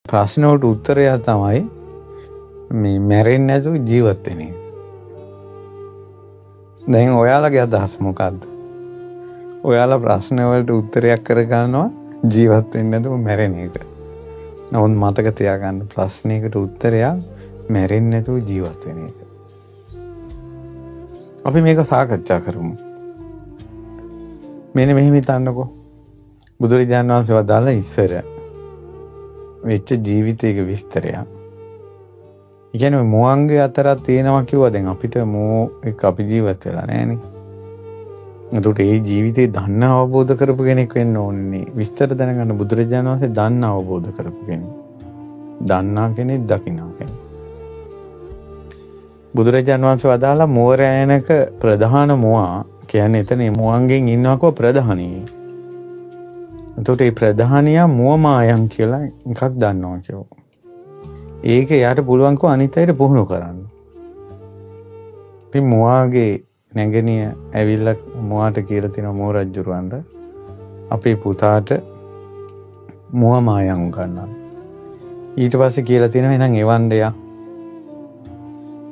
ප්‍රශ්නවලට උත්තරය තමයි මේ මැරෙන්නේ නැතුව ජීවත් වෙන එක. දැන් ඔයාලගේ අදහස මොකද්ද? ඔයාලා ප්‍රශ්න වලට උත්තරයක් කරගන්නවා ජීවත් වෙන්නේ නැතුව මැරෙන එක. නමුත් මතක තියාගන්න ප්‍රශ්නයකට උත්තරයක් මැරෙන්නේ නැතුව ජීවත් වෙන එක. අපි මේක සාකච්ඡා කරමු. මෙන්න මෙහෙම හිතන්නකෝ. බුදුරජාණන් වහන්සේ වදාළ ඉස්සර වෙච්ච ජීවිතයක විස්තරයක්. ඒ කියන්නේ මොවන්ගේ අතරක් තියෙනවා කිව්වා දැන් අපිට මෝ එක අපි ජීවත් වෙලා නැහනේ. එතකොට ඒ ජීවිතේ දන්න අවබෝධ කරපු කෙනෙක් වෙන්න ඕනේ. විස්තර දැනගන්න බුදුරජාණන් වහන්සේ දන්න අවබෝධ කරපු කෙනෙක්. දන්නා කෙනෙක් දකින්නා කෙනෙක්. බුදුරජාණන් වහන්සේ වදාලා මෝරයනක ප්‍රධාන මොවා කියන්නේ එතන මොවන්ගෙන් ඉන්නවකෝ ප්‍රධානී. එතකොට මේ ප්‍රධානියා මුවමායන් කියලා එකක් දන්නවා කියෝ. ඒක යාට පුළුවන්කෝ අනිත් අයට පුහුණු කරන්න. ඉතින් මුවාගේ නැගණිය ඇවිල්ලා මුවාට කියලා තිනවා මෝ රජුරවන්ට අපේ පුතාට මුවමායන් උගන්වන්න. ඊට පස්සේ කියලා තිනවා එහෙනම් එවන්න යා.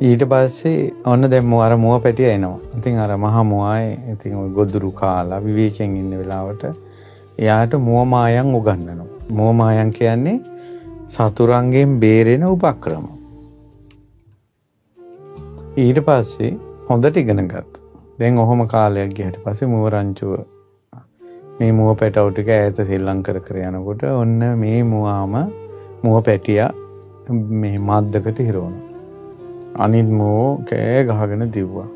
ඊට පස්සේ ඔන්න දැන් අර මුව පැටිය එනවා. ඉතින් අර මහා මුවායේ ඉතින් ඔය ගොදුරු කාලා විවේකයෙන් ඉන්න වෙලාවට එයාට මුවමායන් උගන්වනවා. මුවමායන් කියන්නේ සතුරන්ගෙන් බේරෙන උපක්‍රම. ඊට පස්සේ හොඳට ඉගෙන ගත්තා. දැන් ඔහොම කාලයක් ගියාට පස්සේ මුව රංචුව මේ මුව පැටව ටික ඈත සෙල්ලම් කර කර යනකොට ඔන්න මේ මුවාම මුව පැටියා මේ මද්දකට හිරවනවා. අනිත් මුව කෑ ගහගෙන දිව්වා.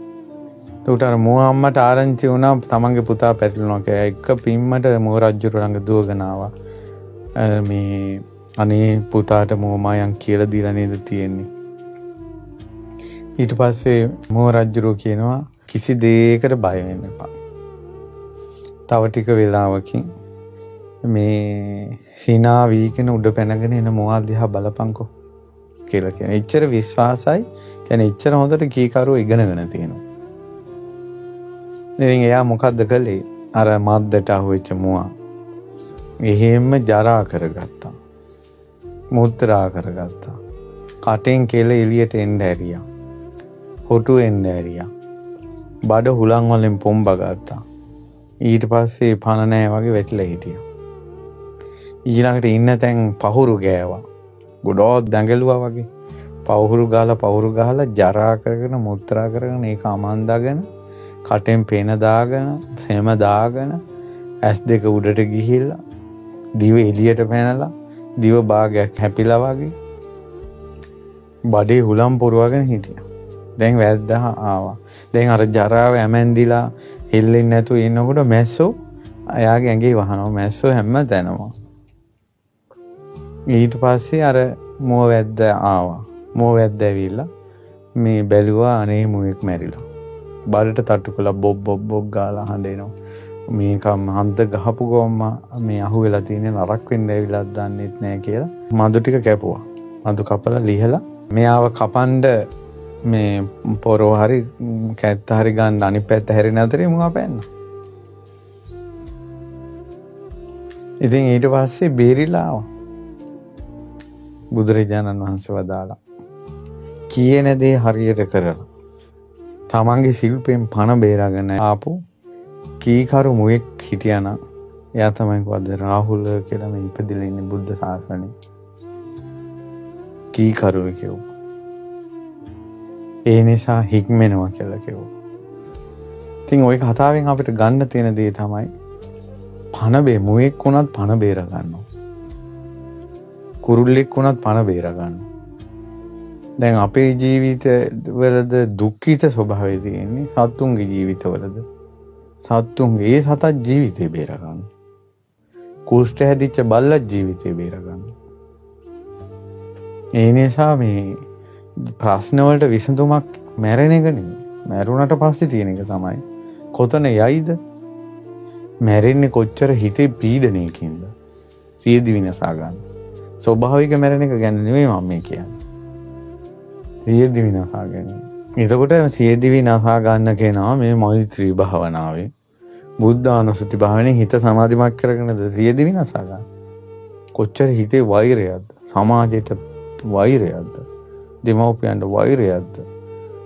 ඒකට අර මුව අම්මට ආරංචි වුණා තමන්ගේ පුතා පැටලුණා කියලා. එක පිම්මට මුව රජු ළඟ දුවගෙන ආවා. මේ අනේ පුතාට මුවමායන් කියලා දීලා නේද තියෙන්නේ. ඊට පස්සේ මුව රජු කියනවා කිසි දෙයකට බය වෙන්න එපා. තව ටික වෙලාවකින් මේ hina වීගෙන උඩ පැනගෙන එන මුව දිහා බලපංකෝ කියලා කියන. එච්චර විශ්වාසයි. කියන්නේ එච්චර හොඳට කීකරුව ඉගෙනගෙන තියෙනවා. ඉතින් එයා මොකද්ද කළේ? අර මද්දට අහුවෙච්ච මුවා එහෙම්ම ජරා කරගත්තා. මුත්‍රා කරගත්තා. කටෙන් කෙල එළියට එන්න ඇරියා. හොටු එන්න ඇරියා. බඩ හුලං වලින් පොම්බ ගත්තා. ඊට පස්සේ පණ නැහැ වගේ වැටිලා හිටියා. ඊළඟට ඉන්න තැන් පහුරු ගෑවා. ගොඩක් දඟලුවා වගේ. පහුරු ගහලා ජරා කරගෙන මුත්‍රා කරගෙන ඒක අමන්දාගෙන කටෙන් පේන දාගෙන සෙම දාගෙන ඇස් දෙක උඩට ගිහිල්ලා දිව එළියට පැනලා දිව භාගයක් හැපිලා වගේ බඩේ හුලම් පුරවගෙන හිටියා. දැන් වැද්දා ආවා. දැන් අර ජරාව ඇමෙන්දිලා හෙල්ලෙන්නේ නැතුව ඉන්නකොට මැස්සෝ අයාගේ ඇඟේ වහනවා. මැස්සෝ හැම තැනම. ඊට පස්සේ අර මුව වැද්ද ආවා. මුව වැද්ද ඇවිල්ලා මේ බැලුවා අනේ මුවෙක් මැරිලා. බඩට තට්ටු කළා බොබ් බොබ් බොබ් ගාලා හඬෙනවා. මේකම හන්ද ගහපු ගොම්ම මේ අහුවෙලා තියෙන නරක් වෙන්න ඇවිල්ලා දන්නෙත් නැහැ කියලා මදු ටික කැපුවා. මදු කපලා ලිහලා මෙයාව කපන්න මේ පොරෝ හරි කැත්ත හරි ගන්න අනිත් පැත්ත හැරෙන අතරේ මුවා පැන්නා. ඉතින් ඊට පස්සේ බේරිලා ආවා. බුදුරජාණන් වහන්සේ වදාලා කියන දේ හරියට කරලා තමන්ගේ ශිල්පයෙන් පණ බේරාගෙන ආපු කීකරු මුවෙක් හිටියානම් එයා තමයි කොහොමද රාහුල කියලා මේ ඉපදිලා ඉන්නේ බුද්ධ ශාසනයේ. කීකරු කියෝ. ඒ නිසා හික්මෙනවා කියලා කියෝ. ඉතින් ওই කතාවෙන් අපිට ගන්න තියෙන දේ තමයි මුවෙක් වුණත් පණ බේර ගන්නවා. කුරුල්ලෙක් වුණත් පණ බේර ගන්නවා. දැන් අපේ ජීවිතවලද දුක්ඛිත ස්වභාවය තියෙන්නේ සත්තුන්ගේ ජීවිතවලද සත්තුන්ගේ ඒ සතත් ජීවිතේ බේර ගන්න. කුෂ්ඨ හැදිච්ච බල්ලත් ජීවිතේ බේර ගන්න. ඒ නිසා මේ ප්‍රශ්න වලට විසඳුමක් මැරෙන එක නෙමෙයි. මැරුණට පස්සේ තියෙන එක තමයි කොතන යයිද? මැරෙන්නේ කොච්චර හිතේ පීඩනයකින්ද? සියදි විනාසා ගන්න. ස්වභාවික මැරෙන එක ගැන නෙමෙයි මම මේ කියන්නේ. සියදි විනාසා ගැනීම. එතකොට සියදි විනාසා ගන්න කෙනා මේ මෛත්‍රී භාවනාවේ බුද්ධානුස්සති භාවනාවෙන් හිත සමාධිමත් කරගෙනද සියදි විනාසා ගන්න. කොච්චර හිතේ වෛරයක්ද සමාජයට වෛරයක්ද? දෙමව්පියන්ට වෛරයක්ද?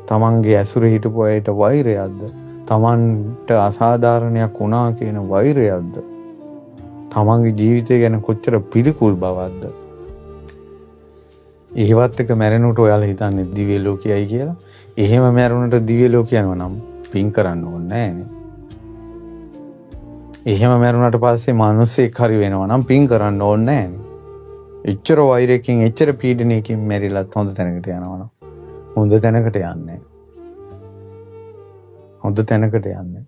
තමන්ගේ ඇසුරේ හිටපු අයට වෛරයක්ද? තමන්ට අසාධාරණයක් වුණා කියන වෛරයක්ද? තමන්ගේ ජීවිතය ගැන කොච්චර පිළිකුල් බවක්ද? ඒවත් එක මැරෙනකොට ඔයාලා හිතන්නේ දිව්‍ය ලෝකයයි කියලා. එහෙම මැරුණට දිව්‍ය ලෝක යනවා නම් පින් කරන්න ඕනේ නෑනේ. එහෙම මැරුණාට පස්සේ මිනිස්සෙක් හරි වෙනවා නම් පින් කරන්න ඕනේ නෑනේ. එච්චර වෛරයකින් එච්චර පීඩනයකින් මැරිලත් හොඳ තැනකට යනවා නම් හොඳ තැනකට යන්නේ. හොඳ තැනකට යන්නේ.